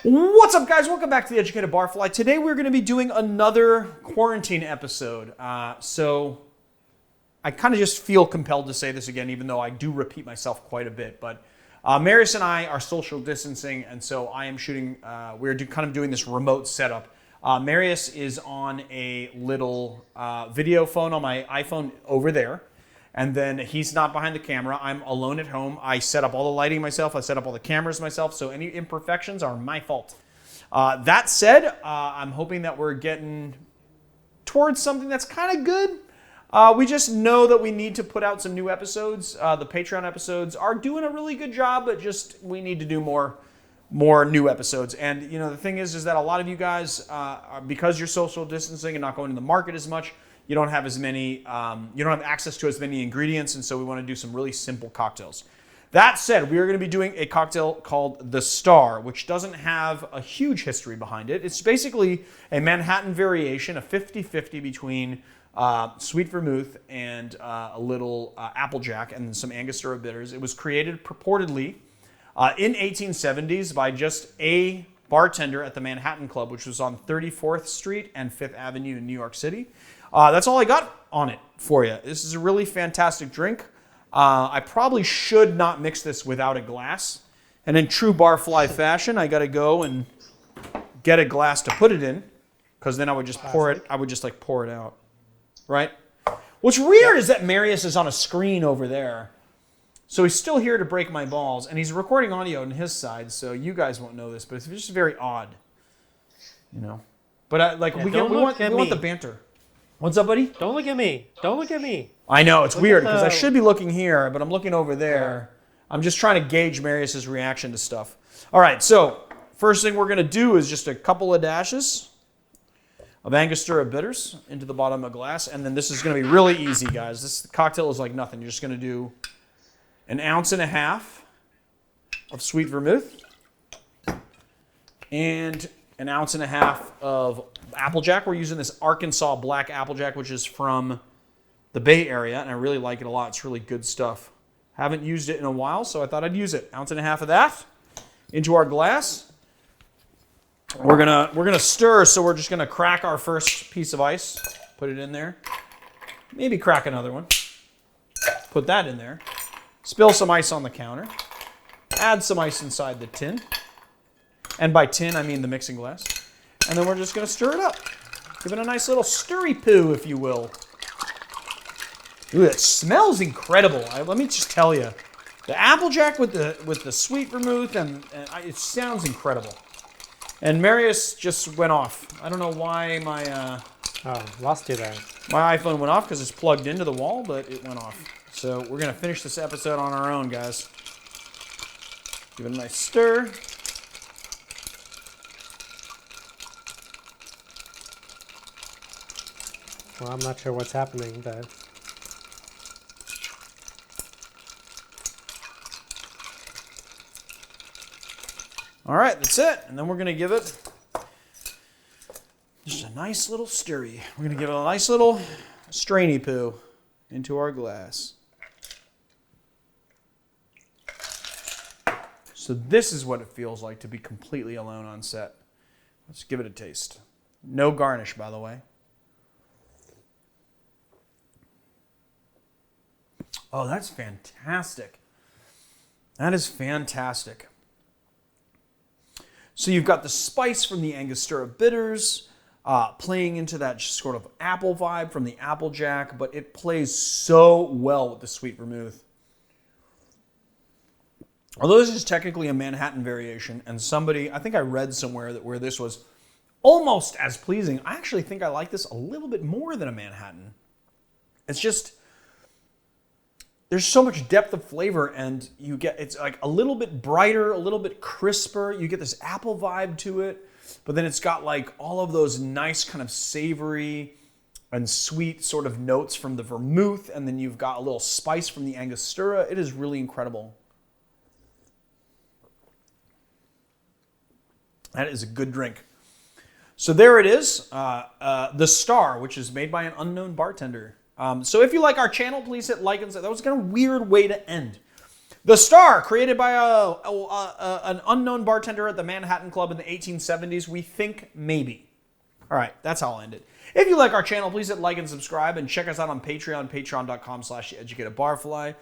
What's up, guys? Welcome back to the Educated Barfly. Today we're going to be doing another quarantine episode. So I kind of just feel compelled to say this again, even though I do repeat myself quite a bit. But Marius and I are social distancing, and so I am shooting. We're kind of doing this remote setup. Marius is on a little video phone on my iPhone over there. And then he's not behind the camera. I'm alone at home. I set up all the lighting myself. I set up all the cameras myself. So any imperfections are my fault. That said, I'm hoping that we're getting towards something that's kind of good. We just know that we need to put out some new episodes. The Patreon episodes are doing a really good job, but just we need to do more new episodes. And you know, the thing is that a lot of you guys, because you're social distancing and not going to the market as much, you don't have as many, you don't have access to as many ingredients, and so we want to do some really simple cocktails. That said, we are going to be doing a cocktail called the Star, which doesn't have a huge history behind it. It's basically a Manhattan variation, a 50-50 between sweet vermouth and a little Applejack and some Angostura bitters. It was created purportedly in 1870s by just a bartender at the Manhattan Club, which was on 34th Street and 5th Avenue in New York City. That's all I got on it for you. This is a really fantastic drink. I probably should not mix this without a glass. And in true Barfly fashion, I got to go and get a glass to put it in, because then I would just pour it. I would just like pour it out, right? What's weird is that Marius is on a screen over there, so he's still here to break my balls, and he's recording audio on his side, so you guys won't know this, but it's just very odd, you know. But we want the banter. What's up, buddy? Don't look at me. Don't look at me. I know, it's weird, because I should be looking here, but I'm looking over there. I'm just trying to gauge Marius's reaction to stuff. All right, so first thing we're going to do is just a couple of dashes of Angostura bitters into the bottom of a glass, and then this is going to be really easy, guys. This cocktail is like nothing. You're just going to do 1.5 ounces of sweet vermouth and 1.5 ounces of Applejack. We're using this Arkansas Black Applejack, which is from the Bay Area, and I really like it a lot. It's really good stuff. Haven't used it in a while, so I thought I'd use it. 1.5 ounces of that into our glass. We're gonna stir, so we're just gonna crack our first piece of ice. Put it in there. Maybe crack another one. Put that in there. Spill some ice on the counter. Add some ice inside the tin. And by tin, I mean the mixing glass. And then we're just going to stir it up. Give it a nice little stirry poo, if you will. Ooh, it smells incredible. Let me just tell you. The Applejack with the sweet vermouth, it sounds incredible. And Marius just went off. I don't know why my... lost you there. My iPhone went off because it's plugged into the wall, but it went off. So we're going to finish this episode on our own, guys. Give it a nice stir. Well, I'm not sure what's happening, but... All right, that's it. And then we're going to give it just a nice little stirry. We're going to give it a nice little strainy poo into our glass. So this is what it feels like to be completely alone on set. Let's give it a taste. No garnish, by the way. Oh, that's fantastic. That is fantastic. So you've got the spice from the Angostura bitters playing into that sort of apple vibe from the Applejack, but it plays so well with the sweet vermouth. Although this is technically a Manhattan variation, and I think I read somewhere that where this was almost as pleasing, I actually think I like this a little bit more than a Manhattan. It's just... there's so much depth of flavor, and it's like a little bit brighter, a little bit crisper. You get this apple vibe to it, but then it's got like all of those nice kind of savory and sweet sort of notes from the vermouth, and then you've got a little spice from the Angostura. It is really incredible. That is a good drink. So there it is, the Star, which is made by an unknown bartender. So if you like our channel, please hit like and subscribe. That was kind of a weird way to end. The Star, created by an unknown bartender at the Manhattan Club in the 1870s. We think maybe. All right, that's how I'll end it. If you like our channel, please hit like and subscribe, and check us out on Patreon, patreon.com/educatedbarfly.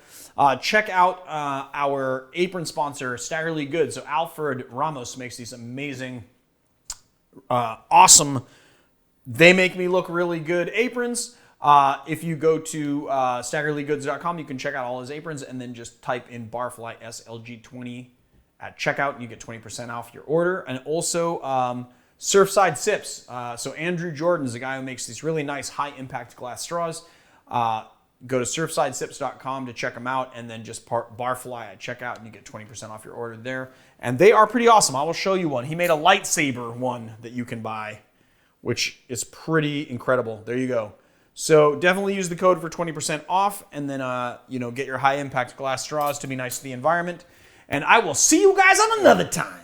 Check out our apron sponsor, Staggerly Goods. So Alfred Ramos makes these amazing, awesome, they make me look really good aprons. If you go to staggerlygoods.com, you can check out all his aprons, and then just type in Barfly SLG20 at checkout, and you get 20% off your order. And also Surfside Sips. So Andrew Jordan is the guy who makes these really nice high-impact glass straws. Go to surfsidesips.com to check them out, and then just Barfly at checkout, and you get 20% off your order there. And they are pretty awesome. I will show you one. He made a lightsaber one that you can buy, which is pretty incredible. There you go. So definitely use the code for 20% off, and then get your high-impact glass straws to be nice to the environment. And I will see you guys on another time.